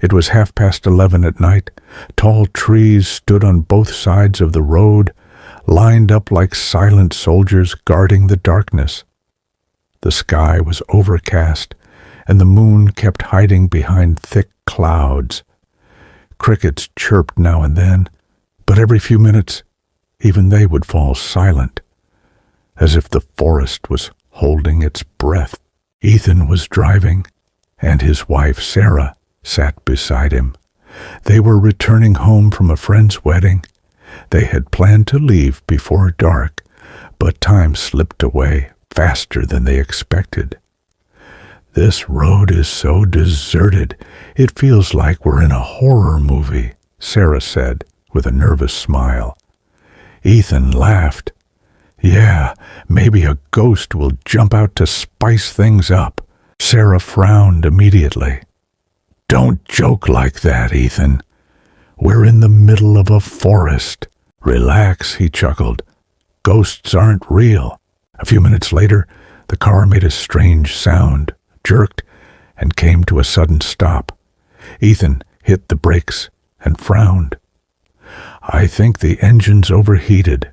It was 11:30 at night. Tall trees stood on both sides of the road, lined up like silent soldiers guarding the darkness. The sky was overcast, and the moon kept hiding behind thick clouds. Crickets chirped now and then, but every few minutes even they would fall silent, as if the forest was holding its breath. Ethan was driving, and his wife Sarah sat beside him. They were returning home from a friend's wedding. They had planned to leave before dark, but time slipped away faster than they expected. "This road is so deserted, it feels like we're in a horror movie," Sarah said with a nervous smile. Ethan laughed. "Yeah, maybe a ghost will jump out to spice things up." Sarah frowned immediately. "Don't joke like that, Ethan. We're in the middle of a forest." "Relax," he chuckled. "Ghosts aren't real." A few minutes later, the car made a strange sound, jerked, and came to a sudden stop. Ethan hit the brakes and frowned. "I think the engine's overheated."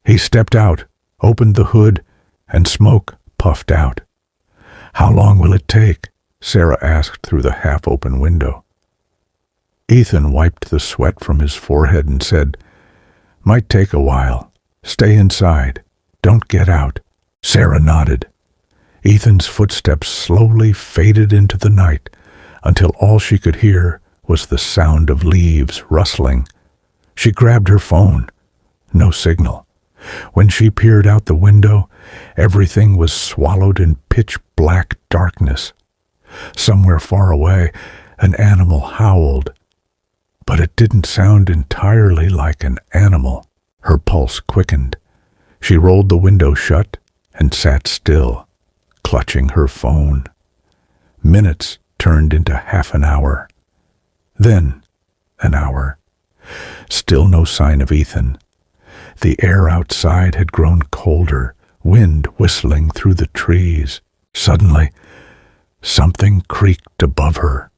He stepped out, opened the hood, and smoke puffed out. "How long will it take?" Sarah asked through the half-open window. Ethan wiped the sweat from his forehead and said, "Might take a while. Stay inside. Don't get out." Sarah nodded. Ethan's footsteps slowly faded into the night until all she could hear was the sound of leaves rustling. She grabbed her phone. No signal. When she peered out the window, everything was swallowed in pitch-black darkness. Somewhere far away, an animal howled, but it didn't sound entirely like an animal. Her pulse quickened. She rolled the window shut and sat still, clutching her phone. Minutes turned into half an hour. Then an hour. Still no sign of Ethan. The air outside had grown colder, wind whistling through the trees. Suddenly, something creaked above her.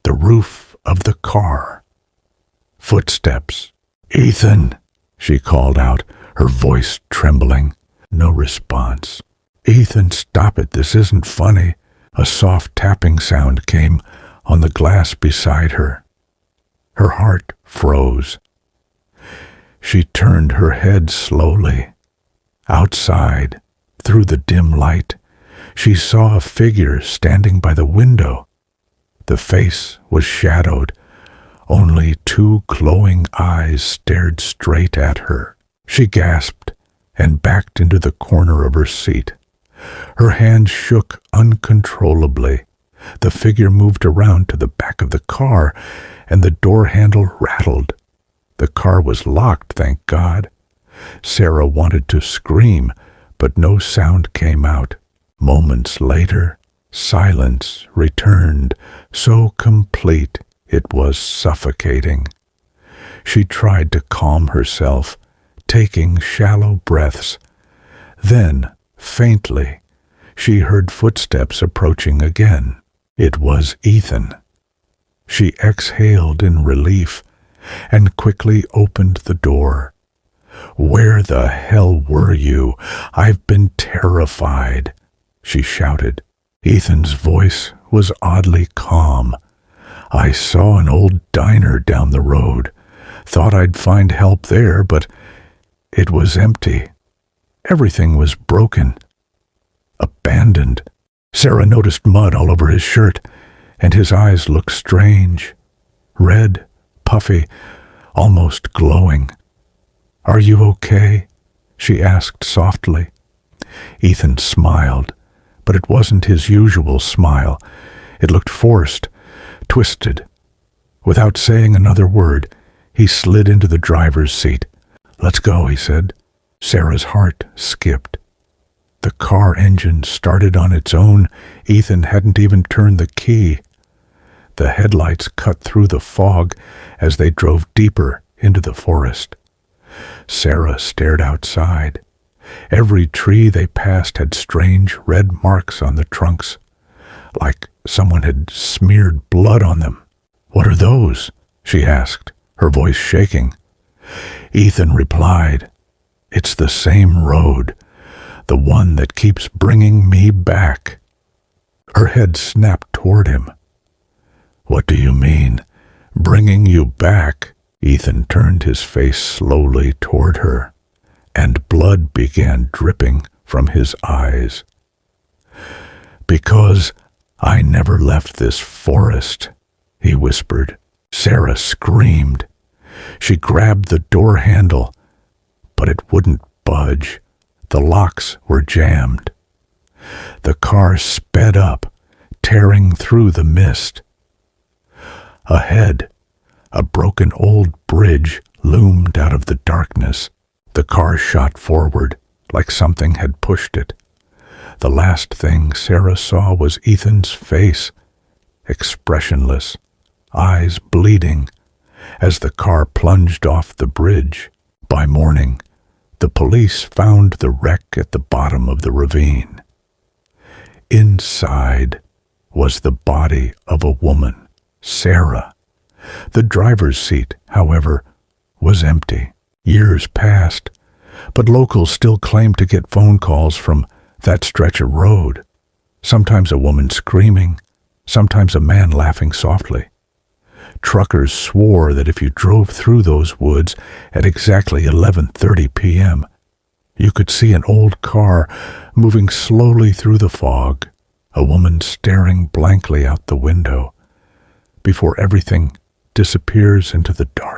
The roof of the car. Footsteps. "Ethan!" she called out, her voice trembling. No response. "Ethan, stop it. This isn't funny." A soft tapping sound came on the glass beside her. Her heart froze. She turned her head slowly. Outside, through the dim light, she saw a figure standing by the window. The face was shadowed. Only two glowing eyes stared straight at her. She gasped and backed into the corner of her seat. Her hands shook uncontrollably. The figure moved around to the back of the car, and the door handle rattled. The car was locked, thank God. Sarah wanted to scream, but no sound came out. Moments later, silence returned, so complete it was suffocating. She tried to calm herself, taking shallow breaths. Then, faintly, she heard footsteps approaching again. It was Ethan. She exhaled in relief and quickly opened the door. "Where the hell were you? I've been terrified," she shouted. Ethan's voice was oddly calm. "I saw an old diner down the road. Thought I'd find help there, but it was empty. Everything was broken. Abandoned." Sarah noticed mud all over his shirt, and his eyes looked strange. Red, puffy, almost glowing. "Are you okay?" she asked softly. Ethan smiled, but it wasn't his usual smile. It looked forced, twisted. Without saying another word, he slid into the driver's seat. "Let's go," he said. Sarah's heart skipped. The car engine started on its own. Ethan hadn't even turned the key. The headlights cut through the fog as they drove deeper into the forest. Sarah stared outside. Every tree they passed had strange red marks on the trunks, like someone had smeared blood on them. "What are those?" she asked, her voice shaking. Ethan replied, "It's the same road, the one that keeps bringing me back." Her head snapped toward him. "What do you mean, bringing you back?" Ethan turned his face slowly toward her, and blood began dripping from his eyes. "Because I never left this forest," he whispered. Sarah screamed. She grabbed the door handle, but it wouldn't budge. The locks were jammed. The car sped up, tearing through the mist. Ahead, a broken old bridge loomed out of the darkness. The car shot forward, like something had pushed it. The last thing Sarah saw was Ethan's face, expressionless, eyes bleeding, as the car plunged off the bridge. By morning, the police found the wreck at the bottom of the ravine. Inside was the body of a woman, Sarah. The driver's seat, however, was empty. Years passed, but locals still claimed to get phone calls from that stretch of road. Sometimes a woman screaming, sometimes a man laughing softly. Truckers swore that if you drove through those woods at exactly 11:30 p.m., you could see an old car moving slowly through the fog, a woman staring blankly out the window, before everything disappears into the dark.